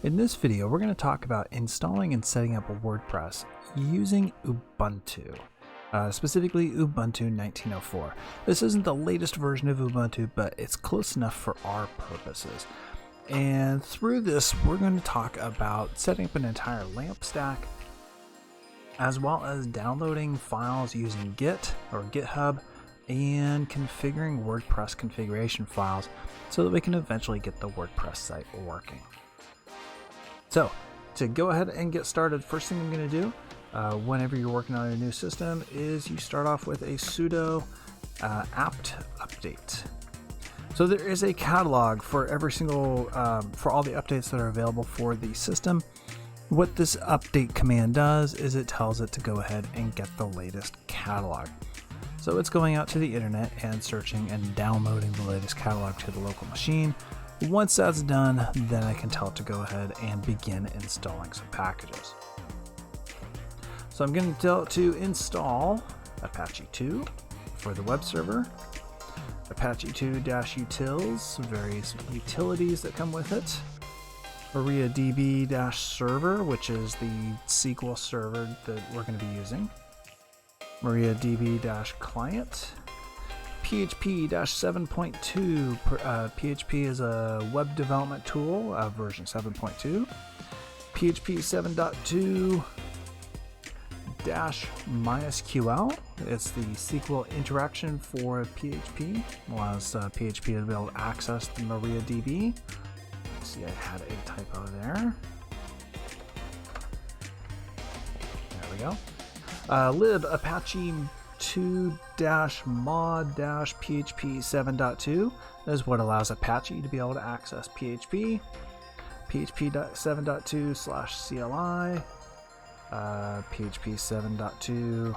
In this video, we're going to talk about installing and setting up a WordPress using Ubuntu, specifically Ubuntu 19.04. This isn't the latest version of Ubuntu, but it's close enough for our purposes. And through this, we're going to talk about setting up an entire LAMP stack, as well as downloading files using Git or GitHub, and configuring WordPress configuration files so that we can eventually get the WordPress site working. So to go ahead and get started, first thing I'm going to do whenever you're working on a new system is you start off with a sudo apt update. So there is a catalog for every single, for all the updates that are available for the system. What this update command does is it tells it to go ahead and get the latest catalog. So it's going out to the internet and searching and downloading the latest catalog to the local machine. Once that's done, then I can tell it to go ahead and begin installing some packages. So I'm going to tell it to install Apache 2 for the web server, Apache 2-utils, various utilities that come with it, MariaDB-server, which is the SQL server that we're going to be using, MariaDB-client, PHP 7.2. PHP is a web development tool, version 7.2. PHP 7.2 -MySQL. It's the SQL interaction for PHP. Allows PHP to be able to access the MariaDB. See, I had a typo there. There we go. Lib Apache 2-mod-php 7.2 is what allows Apache to be able to access PHP. PHP 7.2/CLI, PHP 7.2,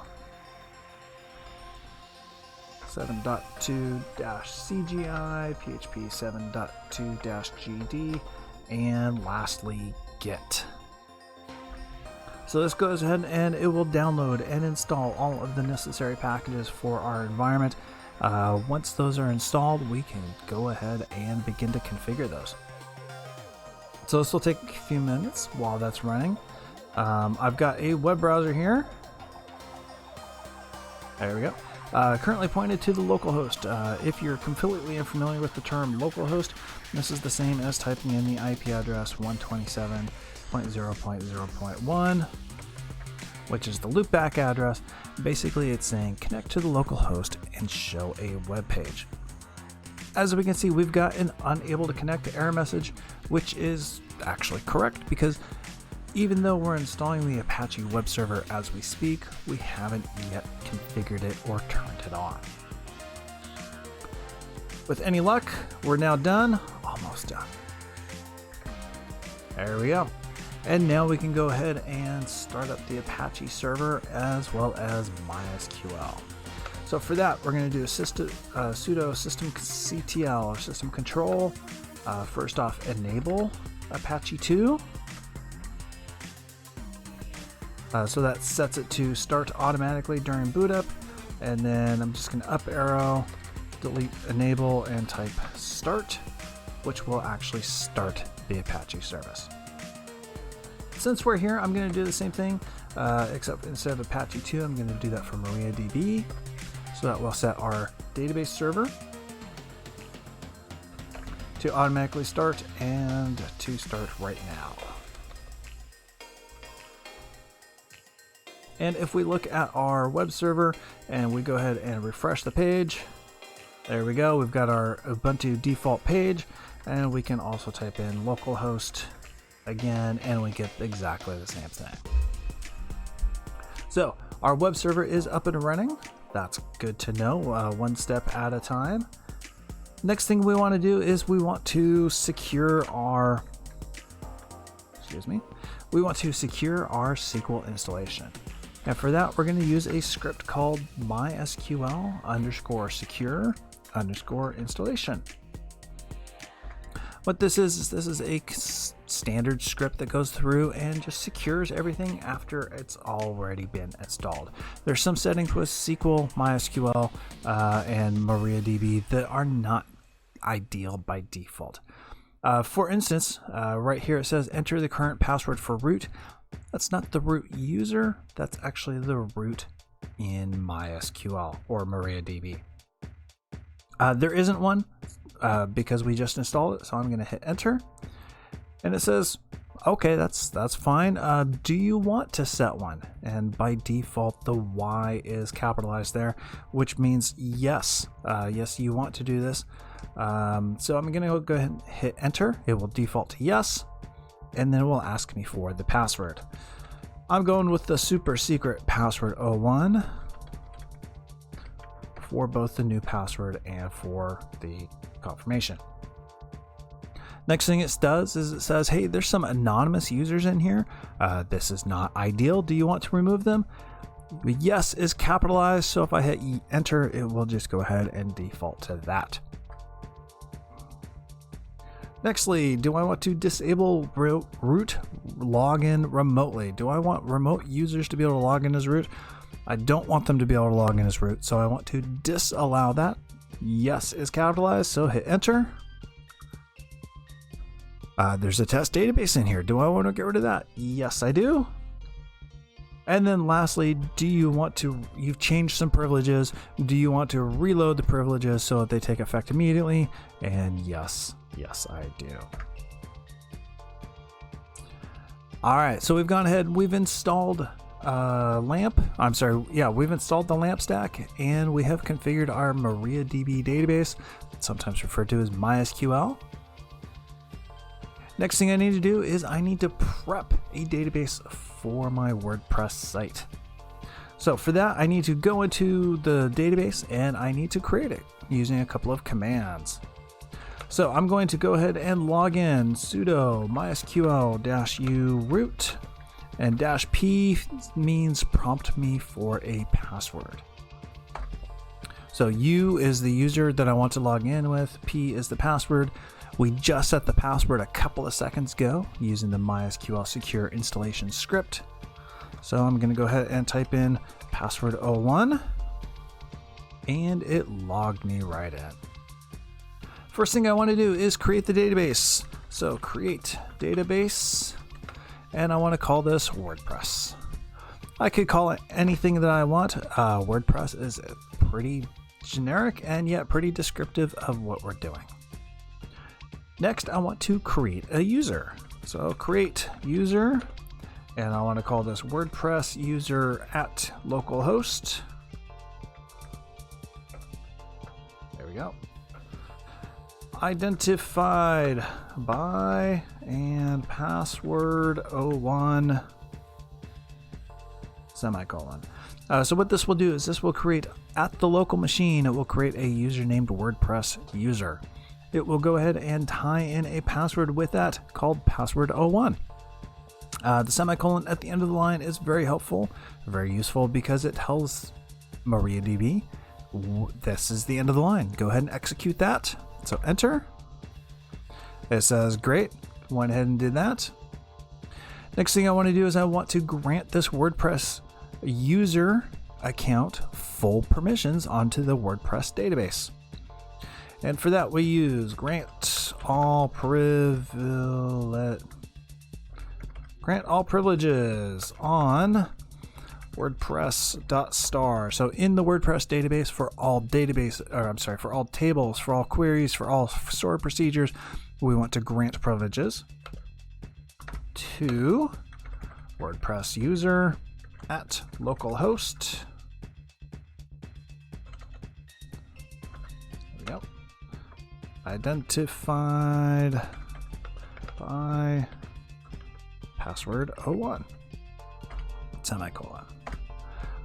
7.2-CGI, PHP 7.2-GD, and lastly Git. So this goes ahead and it will download and install all of the necessary packages for our environment. Once those are installed, we can go ahead and begin to configure those. So this will take a few minutes while that's running. I've got a web browser here. There we go. Currently pointed to the localhost. If you're completely unfamiliar with the term localhost, this is the same as typing in the IP address 127.0.0.1, which is the loopback address. Basically, it's saying connect to the local host and show a web page. As we can see, we've got an unable to connect error message, which is actually correct because even though we're installing the Apache web server as we speak, we haven't yet configured it or turned it on. With any luck, we're now done, almost done. There we go. And now we can go ahead and start up the Apache server as well as MySQL. So for that, we're going to do a sudo systemctl or system control. First off, enable Apache 2. So that sets it to start automatically during boot up. And then I'm just going to up arrow, delete enable, and type start, which will actually start the Apache service. Since we're here, I'm going to do the same thing, except instead of Apache 2, I'm going to do that for MariaDB. So that will set our database server to automatically start and to start right now. And if we look at our web server and we go ahead and refresh the page, there we go. We've got our Ubuntu default page, and we can also type in localhost again, and we get exactly the same thing. So our web server is up and running. That's good to know, one step at a time. Next thing we want to do is we want to secure our, we want to secure our SQL installation. And for that, we're going to use a script called mysql_secure_installation. What this is a standard script that goes through and just secures everything after it's already been installed. There's some settings with SQL, MySQL, and MariaDB that are not ideal by default. For instance, right here it says enter the current password for root. That's not the root user, that's actually the root in MySQL or MariaDB. There isn't one because we just installed it, so I'm going to hit enter. And it says, okay, that's fine. Do you want to set one? And by default, the Y is capitalized there, which means yes. Yes, you want to do this. So I'm going to go ahead and hit enter. It will default to yes, and then it will ask me for the password. I'm going with the super secret password 01 for both the new password and for the confirmation. Next thing it does is it says, hey, there's some anonymous users in here. This is not ideal. Do you want to remove them? Yes is capitalized, so if I hit enter, it will just go ahead and default to that. Nextly, do I want to disable root login remotely? Do I want remote users to be able to log in as root? I don't want them to be able to log in as root, so I want to disallow that. Yes is capitalized, so hit enter. There's a test database in here. Do I want to get rid of that? Yes, I do. And then lastly, you've changed some privileges. Do you want to reload the privileges so that they take effect immediately? And yes, I do. All right, so we've gone ahead, we've installed we've installed the LAMP stack, and we have configured our MariaDB database, sometimes referred to as MySQL. Next thing I need to do is I need to prep a database for my WordPress site. So for that, I need to go into the database and I need to create it using a couple of commands. So I'm going to go ahead and log in sudo mysql-u root, and -p means prompt me for a password. So U is the user that I want to log in with, P is the password. We just set the password a couple of seconds ago using the MySQL secure installation script. So I'm going to go ahead and type in password 01, and it logged me right in. First thing I want to do is create the database. So create database, and I want to call this WordPress. I could call it anything that I want. WordPress is pretty generic and yet pretty descriptive of what we're doing. Next, I want to create a user. So create user, and I want to call this WordPress user at localhost. There we go. Identified by and password 01 semicolon. So what this will do is this will create at the local machine, it will create a user named WordPress user. It will go ahead and tie in a password with that called password 01. The semicolon at the end of the line is very helpful, very useful, because it tells MariaDB this is the end of the line. Go ahead and execute that. So enter. It says great. Went ahead and did that. Next thing I want to do is I want to grant this WordPress user account full permissions onto the WordPress database. And for that, we use grant all privileges on WordPress.star. So in the WordPress database, for all tables, for all queries, for all stored procedures, we want to grant privileges to WordPress user at localhost. There we go. Identified by password 01 semicolon.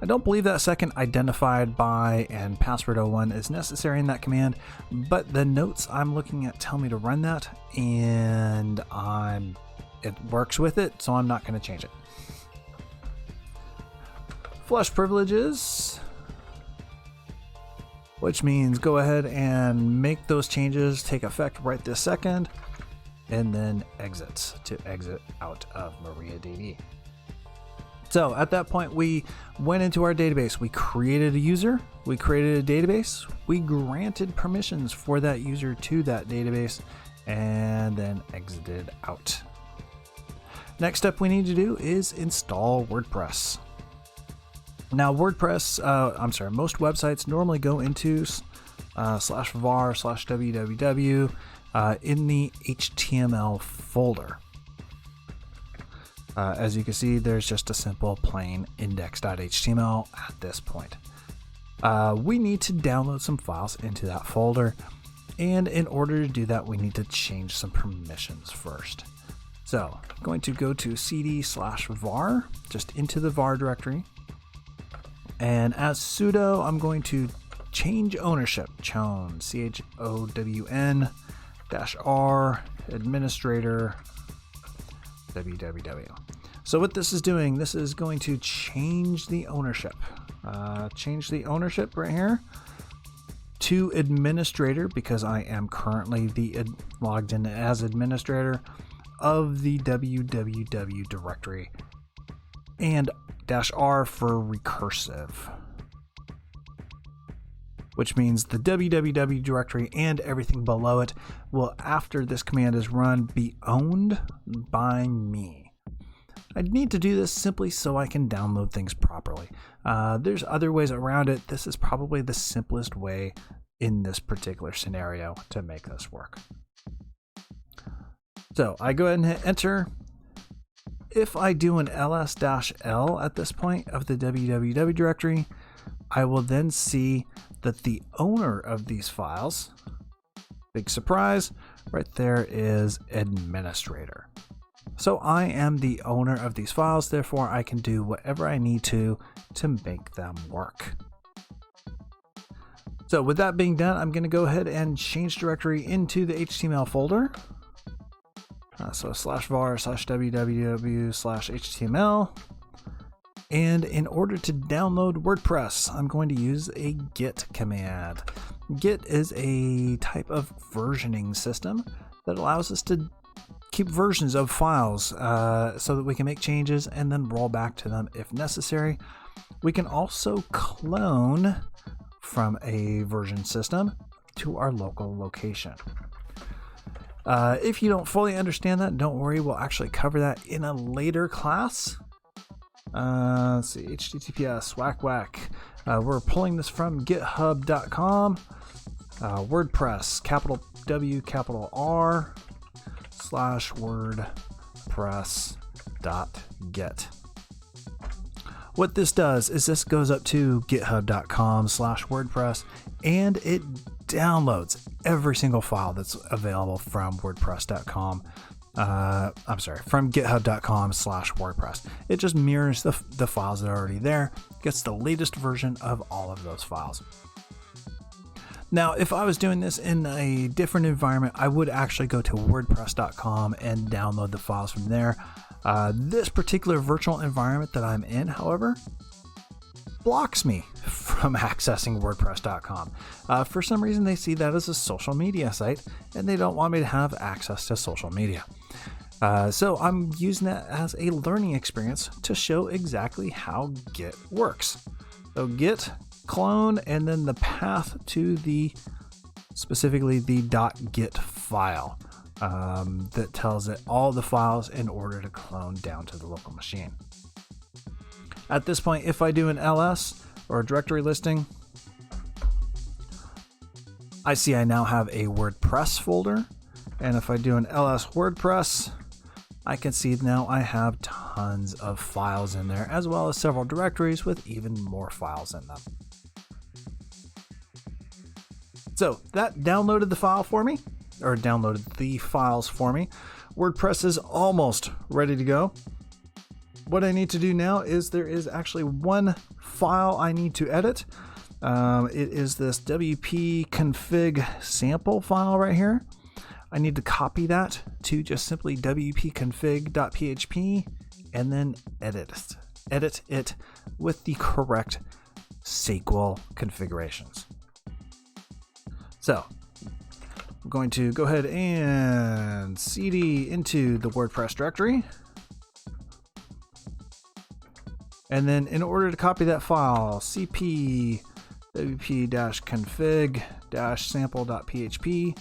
I don't believe that second identified by and password 01 is necessary in that command, but the notes I'm looking at tell me to run that, and it works with it, so I'm not going to change it. Flush privileges, which means go ahead and make those changes take effect right this second, and then exit to exit out of MariaDB. So at that point, we went into our database, we created a user, we created a database, we granted permissions for that user to that database, and then exited out. Next step we need to do is install WordPress. Now most websites normally go into /var/www in the HTML folder. As you can see, there's just a simple plain index.html at this point. We need to download some files into that folder, and in order to do that, we need to change some permissions first. So I'm going to go to cd/var, just into the var directory, and as sudo, I'm going to change ownership, chown, CHOWN-R, administrator, www. So what this is doing, this is going to change the ownership. Change the ownership right here to administrator, because I am currently logged in as administrator of the www directory, and -R for recursive, which means the www directory and everything below it will, after this command is run, be owned by me. I need to do this simply so I can download things properly. There's other ways around it. This is probably the simplest way in this particular scenario to make this work. So I go ahead and hit enter. If I do an ls-l at this point of the www directory, I will then see that the owner of these files, big surprise, right there is administrator. So I am the owner of these files, therefore I can do whatever I need to make them work. So with that being done, I'm going to go ahead and change directory into the HTML folder. So /var/www/html. And in order to download WordPress, I'm going to use a git command. Git is a type of versioning system that allows us to keep versions of files so that we can make changes and then roll back to them if necessary. We can also clone from a version system to our local location. If you don't fully understand that, don't worry, we'll actually cover that in a later class. Let's see, https whack. We're pulling this from github.com, WordPress, capital W, capital R, /wordpress.get. What this does is this goes up to github.com/WordPress, and it downloads every single file that's available from WordPress.com. From github.com/WordPress. It just mirrors the files that are already there, gets the latest version of all of those files. Now, if I was doing this in a different environment, I would actually go to WordPress.com and download the files from there. This particular virtual environment that I'm in, however, blocks me from accessing WordPress.com. For some reason, they see that as a social media site, and they don't want me to have access to social media. So I'm using that as a learning experience to show exactly how Git works. So Git, clone, and then the path to specifically the .git file that tells it all the files in order to clone down to the local machine. At this point, if I do an ls or a directory listing, I see I now have a WordPress folder. And if I do an ls WordPress, I can see now I have tons of files in there, as well as several directories with even more files in them. So that downloaded the file for me, or downloaded the files for me. WordPress is almost ready to go. What I need to do now is there is actually one file I need to edit. It is this wp config sample file right here. I need to copy that to just simply wp-config.php and then edit it with the correct SQL configurations. So I'm going to go ahead and cd into the WordPress directory. And then in order to copy that file, cp wp-config-sample.php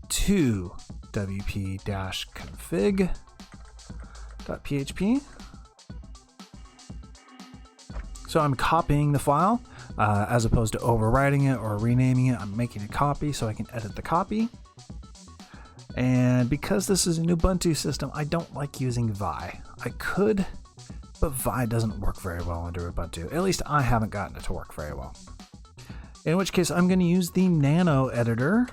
to wp-config.php. So I'm copying the file as opposed to overwriting it or renaming it. I'm making a copy so I can edit the copy. And because this is an Ubuntu system, I don't like using Vi. I could, but Vi doesn't work very well under Ubuntu. At least I haven't gotten it to work very well. In which case I'm going to use the Nano editor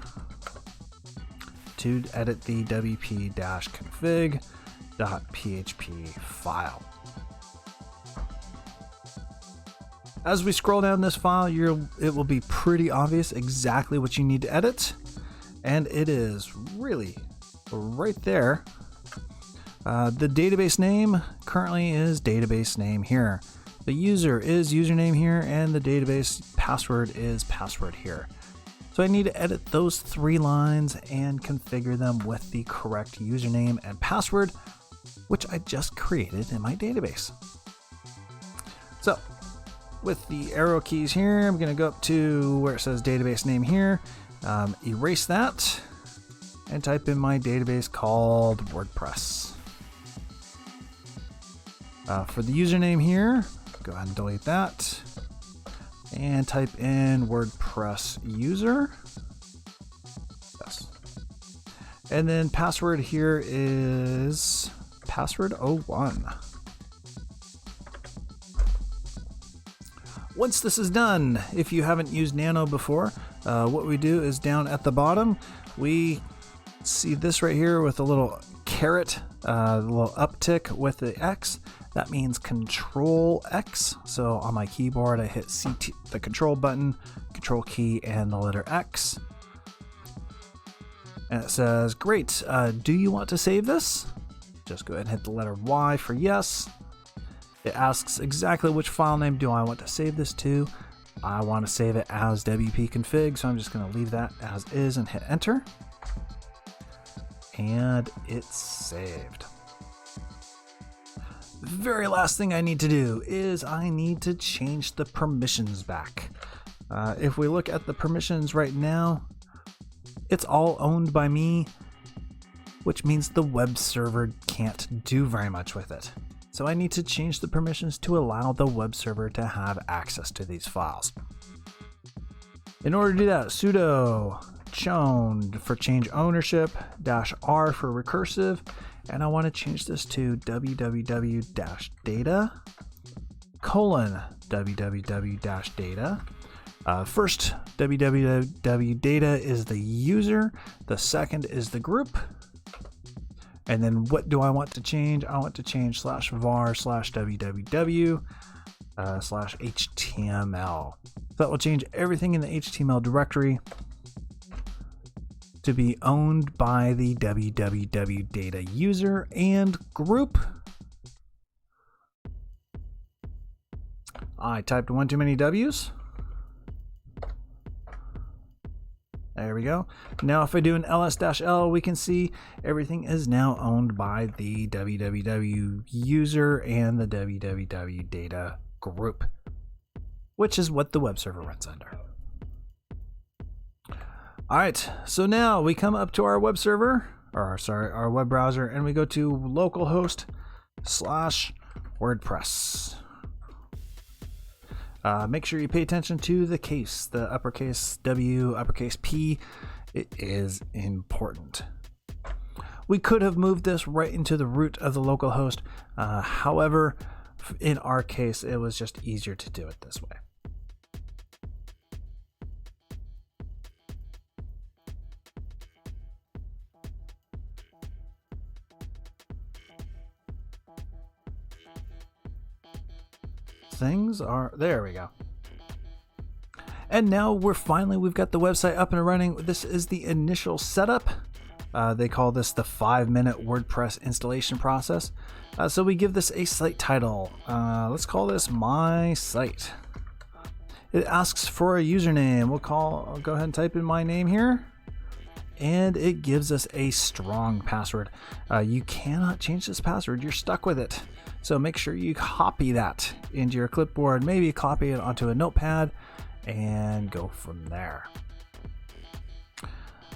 to edit the wp-config.php file. As we scroll down this file, it will be pretty obvious exactly what you need to edit. And it is really right there. The database name currently is database name here. The user is username here, and the database password is password here. So I need to edit those 3 lines and configure them with the correct username and password, which I just created in my database. So with the arrow keys here, I'm going to go up to where it says database name here, erase that, and type in my database called WordPress. For the username here, go ahead and delete that, and type in WordPress user. Yes. And then password here is password 01. Once this is done, if you haven't used Nano before, what we do is down at the bottom, we see this right here with a little caret, a little uptick with the X. That means Control X. So on my keyboard, I hit the Control button, Control key, and the letter X. And it says, great, do you want to save this? Just go ahead and hit the letter Y for yes. It asks exactly which file name do I want to save this to. I want to save it as wp-config, so I'm just going to leave that as is and hit enter. And it's saved. The very last thing I need to do is I need to change the permissions back. If we look at the permissions right now, it's all owned by me, which means the web server can't do very much with it. So I need to change the permissions to allow the web server to have access to these files. In order to do that, sudo chown for change ownership -r for recursive, and I want to change this to www-data :www-data. First, www-data is the user, the second is the group. And then what do I want to change? I want to change /var/www/html. That will change everything in the HTML directory to be owned by the www-data user and group. I typed one too many W's. There we go. Now if I do an ls-l, we can see everything is now owned by the www user and the www-data group, which is what the web server runs under. All right, so now we come up to our web server, or sorry, our web browser, and we go to localhost/WordPress. Make sure you pay attention to the case, the uppercase W, uppercase P. It is important. We could have moved this right into the root of the local host. However, in our case, it was just easier to do it this way. Things are, there we go. And now we've got the website up and running. This is the initial setup. They call this the 5-minute WordPress installation process. So we give this a site title. Let's call this My Site. It asks for a username. I'll go ahead and type in my name here. And it gives us a strong password. You cannot change this password. You're stuck with it. So make sure you copy that into your clipboard, maybe copy it onto a notepad, and go from there.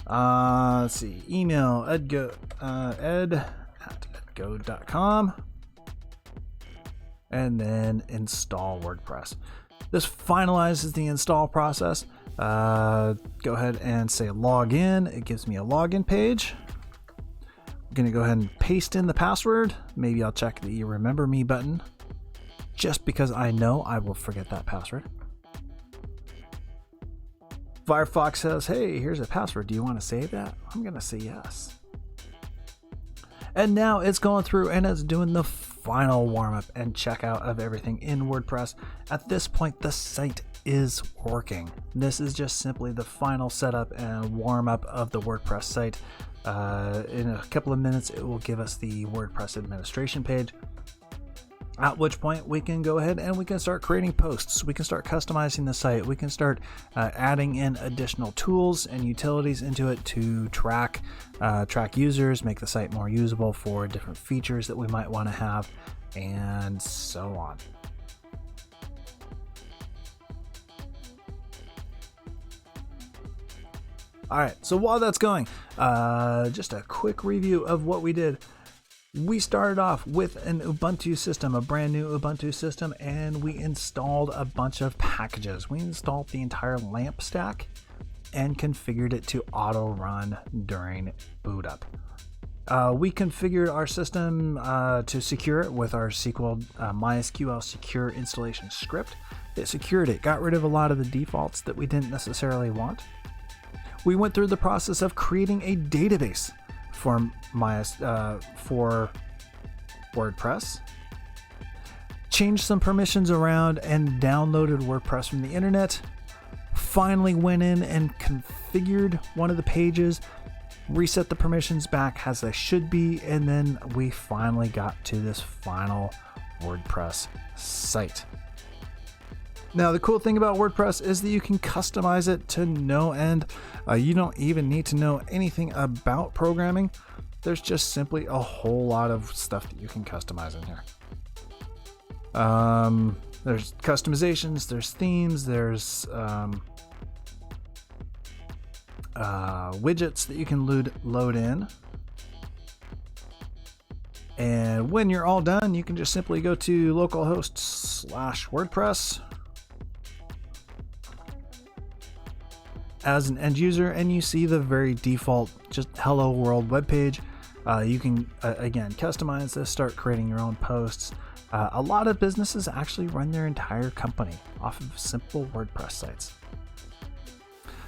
Let's see, email ed@edgo.com, and then install WordPress. This finalizes the install process. Go ahead and say log in. It gives me a login page. I'm going to go ahead and paste in the password. Maybe I'll check the remember me button, just because I know I will forget that password. Firefox says, hey, here's a password. Do you want to save that? I'm going to say yes. And now it's going through and it's doing the final warm-up and checkout of everything in WordPress. At this point, the site is working. This is just simply the final setup and warm-up of the WordPress site. In a couple of minutes, it will give us the WordPress administration page. At which point we can go ahead and we can start creating posts. We can start customizing the site. We can start adding in additional tools and utilities into it to track users, make the site more usable for different features that we might want to have, and so on. All right, so while that's going, just a quick review of what we did. We started off with an Ubuntu system, a brand new Ubuntu system, and we installed a bunch of packages. We installed the entire LAMP stack and configured it to auto run during boot up. We configured our system to secure it with our MySQL secure installation script. It secured it, got rid of a lot of the defaults that we didn't necessarily want. We went through the process of creating a database for WordPress, changed some permissions around and downloaded WordPress from the internet, finally went in and configured one of the pages, reset the permissions back as they should be, and then we finally got to this final WordPress site. Now, the cool thing about WordPress is that you can customize it to no end. You don't even need to know anything about programming. There's just simply a whole lot of stuff that you can customize in here. There's customizations, there's themes, there's widgets that you can load in. And when you're all done, you can just simply go to localhost/WordPress as an end user, and you see the very default just hello world webpage. You can again customize this, start creating your own posts. A lot of businesses actually run their entire company off of simple WordPress sites.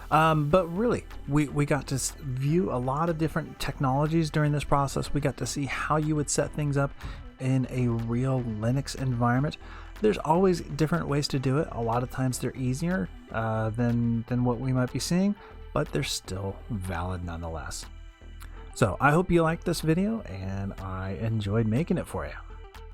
But really, we got to view a lot of different technologies during this process. We got to see how you would set things up in a real Linux environment. There's always different ways to do it. A lot of times they're easier than what we might be seeing, but they're still valid nonetheless. So I hope you liked this video and I enjoyed making it for you.